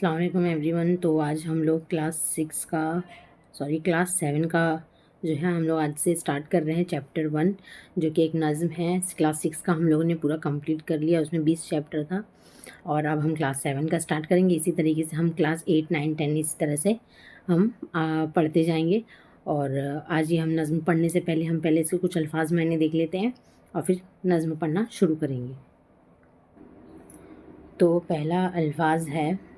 अस्सलाम वालेकुम एवरीवन। तो आज हम लोग क्लास 7 का जो है हम लोग आज से स्टार्ट कर रहे हैं चैप्टर 1, जो कि एक नज़्म है। क्लास 6 का हम लोगों ने पूरा कंप्लीट कर लिया, उसमें 20 चैप्टर था और अब हम क्लास 7 का स्टार्ट करेंगे। इसी तरीके से हम क्लास 8, 9, 10 इस तरह से हम पढ़ते जाएंगे। और आज ये हम नज़्म पढ़ने से पहले हम पहले इसके कुछ अल्फाज मैंने देख लेते हैं और फिर नज़्म पढ़ना शुरू करेंगे। तो पहला अल्फाज है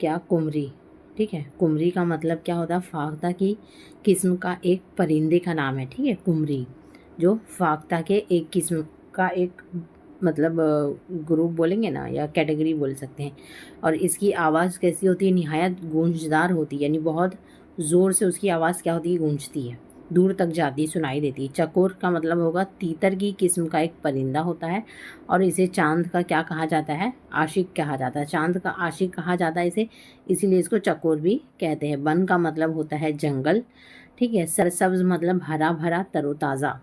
क्या? कुमरी। ठीक है, कुमरी का मतलब क्या होता है? फाख्ता की किस्म का एक परिंदे का नाम है। ठीक है, कुमरी जो फाख्ता के एक किस्म का एक मतलब ग्रुप बोलेंगे ना, या कैटेगरी बोल सकते हैं। और इसकी आवाज़ कैसी होती है? निहायत गूंजदार होती है, यानी बहुत ज़ोर से उसकी आवाज़ क्या होती है? गूंजती है, दूर तक जाती, सुनाई देती है। चकोर का मतलब होगा तीतर की किस्म का एक परिंदा होता है और इसे चांद का क्या कहा जाता है? आशिक कहा जाता है। चांद का आशिक कहा जाता है इसे, इसीलिए इसको चकोर भी कहते हैं। वन का मतलब होता है जंगल। ठीक है, सरसब्ज मतलब हरा भरा तरोताज़ा।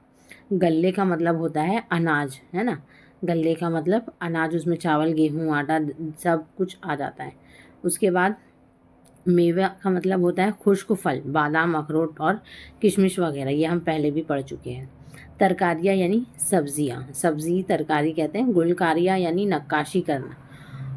गल्ले का मतलब होता है अनाज, है ना। गल्ले का मतलब अनाज, उसमें चावल, गेहूँ, आटा सब कुछ आ जाता है। उसके बाद मेवा का मतलब होता है खुश्क फल, बादाम, अखरोट और किशमिश वगैरह, ये हम पहले भी पढ़ चुके हैं। तरकारियाँ यानी सब्जियाँ, सब्जी तरकारी कहते हैं। गुलकारियाँ यानी नक्काशी करना,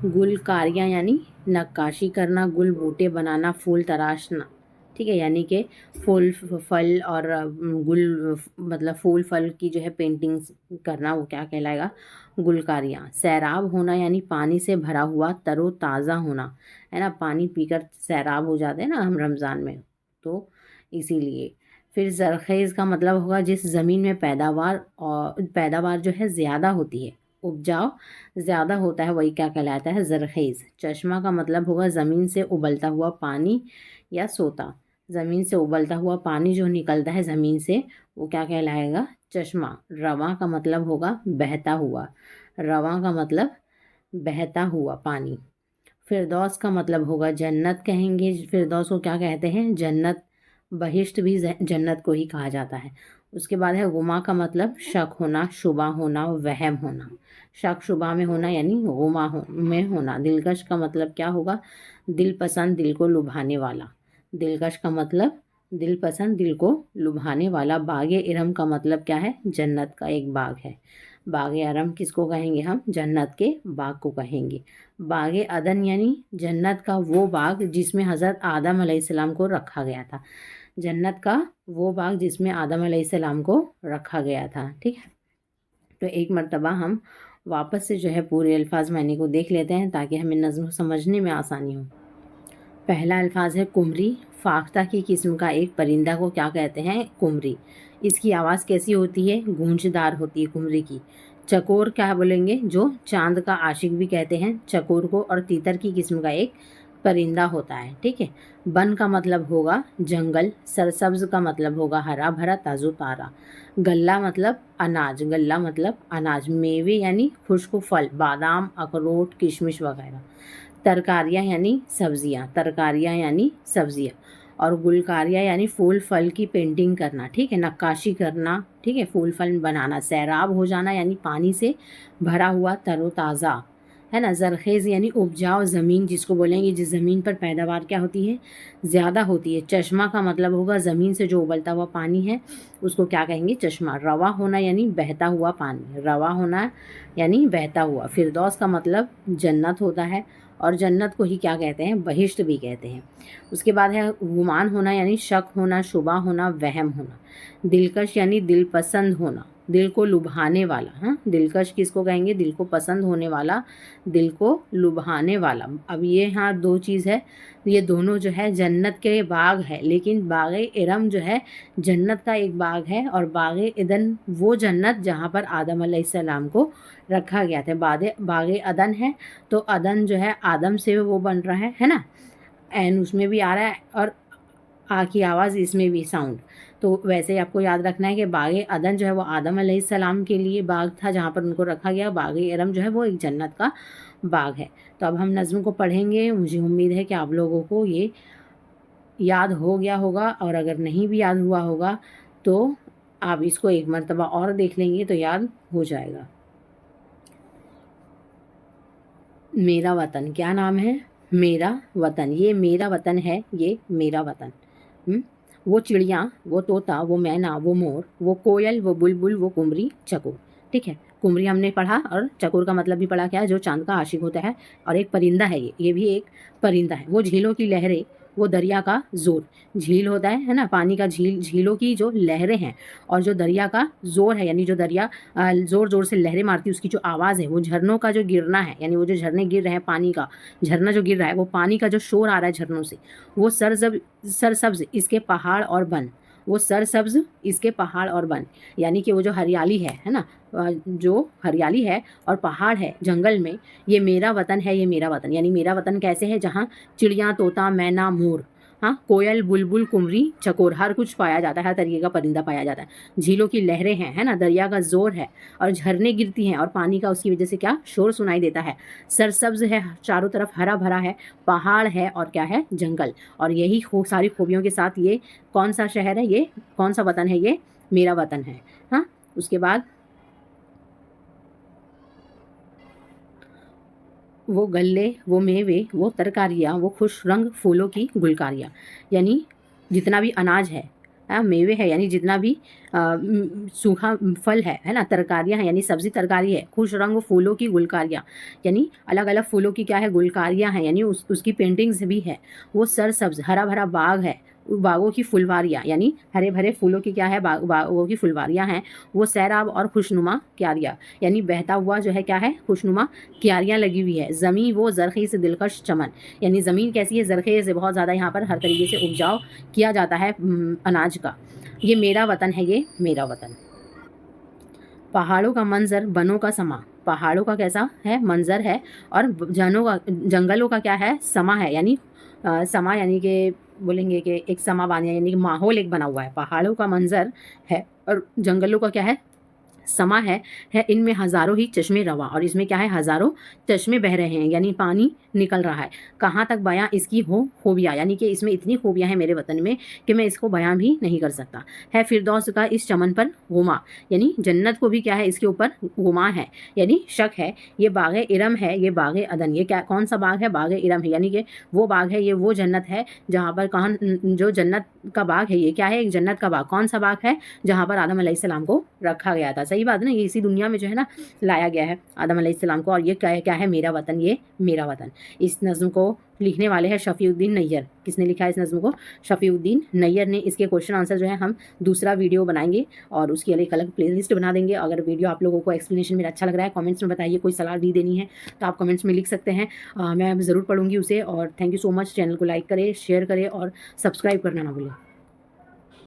गुलकारियाँ यानी नक्काशी करना। गुल बूटे बनाना, फूल तराशना। ठीक है, यानी कि फूल फल और गुल मतलब फूल फल की जो है पेंटिंग्स करना, वो क्या कहलाएगा? गुलकारियाँ। सैराब होना यानी पानी से भरा हुआ तरोताज़ा होना, है ना। पानी पीकर सैराब हो जाते हैं ना हम रमज़ान में, तो इसीलिए। फिर ज़रख़ेज़ का मतलब होगा जिस ज़मीन में पैदावार जो है ज़्यादा होती है, उपजाऊ ज़्यादा होता है, वही क्या कहलाता है? ज़रख़ेज़। चश्मा का मतलब होगा ज़मीन से उबलता हुआ पानी या सोता। ज़मीन से उबलता हुआ पानी जो निकलता है ज़मीन से, वो क्या कहलाएगा? चश्मा। रवां का मतलब होगा बहता हुआ, रवां का मतलब बहता हुआ पानी। फिरदौस का मतलब होगा जन्नत कहेंगे। फिरदौस को क्या कहते हैं? जन्नत। बहिश्त भी जन्नत को ही कहा जाता है। उसके बाद है गुमा का मतलब शक होना, शुबा होना, वहम होना। शक शुबा में होना यानी गुमा में होना। दिलकश का मतलब क्या होगा? दिल पसंद, दिल को लुभाने वाला। दिलकश का मतलब दिल पसंद, दिल को लुभाने वाला। बागे इरम का मतलब क्या है? जन्नत का एक बाग है। बागे अरम किसको कहेंगे हम? जन्नत के बाग को कहेंगे। बागे अदन यानी जन्नत का वो बाग जिसमें हज़रत आदम अलैहिस्सलाम को रखा गया था। जन्नत का वो बाग जिसमें आदम अलैहिस्सलाम को रखा गया था। ठीक है, तो एक मर्तबा हम वापस से जो है पूरे अल्फाज मायने को देख लेते हैं ताकि हमें नज़्म समझने में आसानी हो। पहला अल्फाज है कुमरी। फाख्ता की किस्म का एक परिंदा को क्या कहते हैं? कुमरी। इसकी आवाज़ कैसी होती है? गूंजदार होती है कुमरी की। चकोर क्या बोलेंगे? जो चांद का आशिक भी कहते हैं चकोर को, और तीतर की किस्म का एक परिंदा होता है। ठीक है, बन का मतलब होगा जंगल। सरसब्ज का मतलब होगा हरा भरा ताज़ो तारा। गल्ला मतलब अनाज, गल्ला मतलब अनाज। मेवे यानी खुश्क फल, बादाम, अखरोट, किशमिश वगैरह। तरकारियाँ यानी सब्जियाँ, तरकारियाँ यानी सब्जियाँ। और गुलकारियाँ यानी फूल फल की पेंटिंग करना। ठीक है, नक्काशी करना। ठीक है, फूल फल बनाना। सैराब हो जाना यानी पानी से भरा हुआ तरोताज़ा, है ना। ज़रख़ेज़ यानी उपजाऊ ज़मीन, जिसको बोलेंगे जिस ज़मीन पर पैदावार क्या होती है? ज़्यादा होती है। चश्मा का मतलब होगा ज़मीन से जो उबलता हुआ पानी है, उसको क्या कहेंगे? चश्मा। रवा होना यानी बहता हुआ पानी, रवा होना यानी बहता हुआ। फिरदौस का मतलब जन्नत होता है, और जन्नत को ही क्या कहते हैं? बहिश्त भी कहते हैं। उसके बाद है गुमान होना यानी शक होना, शुबा होना, वहम होना। दिलकश यानी दिल पसंद होना, दिल को लुभाने वाला। हाँ, दिलकश किसको कहेंगे? दिल को पसंद होने वाला, दिल को लुभाने वाला। अब ये यहाँ दो चीज़ है, ये दोनों जो है जन्नत के बाग है, लेकिन बागे इरम जो है जन्नत का एक बाग है, और बागे इदन वो जन्नत जहाँ पर आदम अलैहिस्सलाम को रखा गया था। बागे अदन है, तो अदन जो है आदम से वो बन रहा है ना। एन उसमें भी आ रहा है और आ की आवाज़ इसमें भी साउंड। तो वैसे ही आपको याद रखना है कि बागे अदन जो है वो आदम अलैहिस्सलाम के लिए बाग था जहाँ पर उनको रखा गया। बागे इरम जो है वो एक जन्नत का बाग है। तो अब हम नज़्म को पढ़ेंगे। मुझे उम्मीद है कि आप लोगों को ये याद हो गया होगा, और अगर नहीं भी याद हुआ होगा तो आप इसको एक मर्तबा और देख लेंगे तो याद हो जाएगा। मेरा वतन क्या नाम है? मेरा वतन। ये मेरा वतन है, ये मेरा वतन। वो चिड़िया, वो तोता, वो मैना, वो मोर, वो कोयल, वो बुलबुल, वो कुमरी, चकोर। ठीक है, कुमरी हमने पढ़ा और चकोर का मतलब भी पढ़ा क्या है, जो चांद का आशिक होता है और एक परिंदा है ये भी एक परिंदा है। वो झीलों की लहरें, वो दरिया का जोर। झील होता है ना, पानी का झील, झीलों की जो लहरें हैं और जो दरिया का जोर है, यानी जो दरिया ज़ोर ज़ोर से लहरें मारती है, उसकी जो आवाज़ है, वो झरनों का जो गिरना है, यानी वो जो झरने गिर रहे हैं, पानी का झरना जो गिर रहा है, वो पानी का जो शोर आ रहा है झरनों से, वो सरसब्ज इसके पहाड़ और वन। वो सरसब्ज इसके पहाड़ और वन, यानी कि वो जो हरियाली है ना, जो हरियाली है और पहाड़ है जंगल में, ये मेरा वतन है, ये मेरा वतन। यानी मेरा वतन कैसे है, जहाँ चिड़िया, तोता, मैना, मोर, हाँ, कोयल, बुलबुल, कुमरी, चकोर, हर कुछ पाया जाता है, हर तरीके का परिंदा पाया जाता है। झीलों की लहरें हैं, है ना, दरिया का जोर है और झरने गिरती हैं और पानी का उसकी वजह से क्या शोर सुनाई देता है। सरसब्ज है, चारों तरफ हरा भरा है, पहाड़ है और क्या है, जंगल। और यही सारी खूबियों के साथ ये कौन सा शहर है, ये कौन सा वतन है, ये मेरा वतन है। हाँ, उसके बाद वो गल्ले, वो मेवे, वो तरकारियाँ, वो खुश रंग फूलों की गुलकारियाँ। यानी जितना भी अनाज है, मेवे है, यानी जितना भी सूखा फल है ना, तरकारियाँ हैं, यानी सब्जी तरकारी है, खुश रंग फूलों की गुलकारियाँ, यानी अलग अलग फूलों की क्या है, गुलकारियाँ हैं, यानी उसकी पेंटिंग्स भी है। वो सरसब्ज हरा भरा बाग है, बागों की फुलवारियाँ, यानी हरे भरे फूलों की क्या है, बागों की फुलवारियाँ हैं। वो सैराब और खुशनुमा क्यारियाँ, यानी बहता हुआ जो है क्या है, खुशनुमा क्यारियाँ लगी हुई है। ज़मीं वो ज़रख़ी से दिलकश चमन, यानी ज़मीन कैसी है, ज़रख़े से, बहुत ज़्यादा यहाँ पर हर तरीके से उपजाऊ किया जाता है अनाज का। ये मेरा वतन है, ये मेरा वतन। पहाड़ों का मंजर, बनों का समा। पहाड़ों का कैसा है, मंजर है, और जंगलों का क्या है, समा है, यानी समा, यानी कि बोलेंगे कि एक समा बानिया, यानी कि माहौल एक बना हुआ है। पहाड़ों का मंजर है और जंगलों का क्या है, समा है। इनमें हज़ारों ही चश्मे रवा, और इसमें क्या है, हज़ारों चश्मे बह रहे हैं, यानी पानी निकल रहा है। कहाँ तक बयां इसकी हो खूबियाँ, यानी कि इसमें इतनी खूबियाँ हैं मेरे वतन में कि मैं इसको बयां भी नहीं कर सकता। है फिरदौस का इस चमन पर गुमा, यानी जन्नत को भी क्या है, इसके ऊपर गुमा है, यानी शक है। ये बाग़े इरम है, ये बाग़े अदन, ये क्या कौन सा बाग है, बाग़े इरम है, यानी कि वो बाग है, ये वो जन्नत है जहाँ पर कहाँ, जो जन्नत का बाग है, ये क्या है, एक जन्नत का बाग। कौन सा बाग है, जहाँ पर आदम अलैहिस्सलाम को रखा गया था। सही बात है ना, ये इसी दुनिया में जो है ना लाया गया है आदम अलैहिस्सलाम को। और ये क्या है, मेरा वतन, ये मेरा वतन। इस नज़्म को लिखने वाले हैं शफ़ीउद्दीन नैयर। किसने लिखा है इस नज़्म को, शफ़ीउद्दीन नैयर ने। इसके क्वेश्चन आंसर जो है हम दूसरा वीडियो बनाएंगे और उसकी एक अलग प्लेलिस्ट बना देंगे। अगर वीडियो आप लोगों को एक्सप्लेनेशन मेरा अच्छा लग रहा है, कमेंट्स में बताइए। कोई सलाह भी देनी है तो आप कमेंट्स में लिख सकते हैं, मैं ज़रूर पढ़ूंगी उसे। और thank you so much. Channel को लाइक करें, शेयर करें और सब्सक्राइब करना ना भूलें।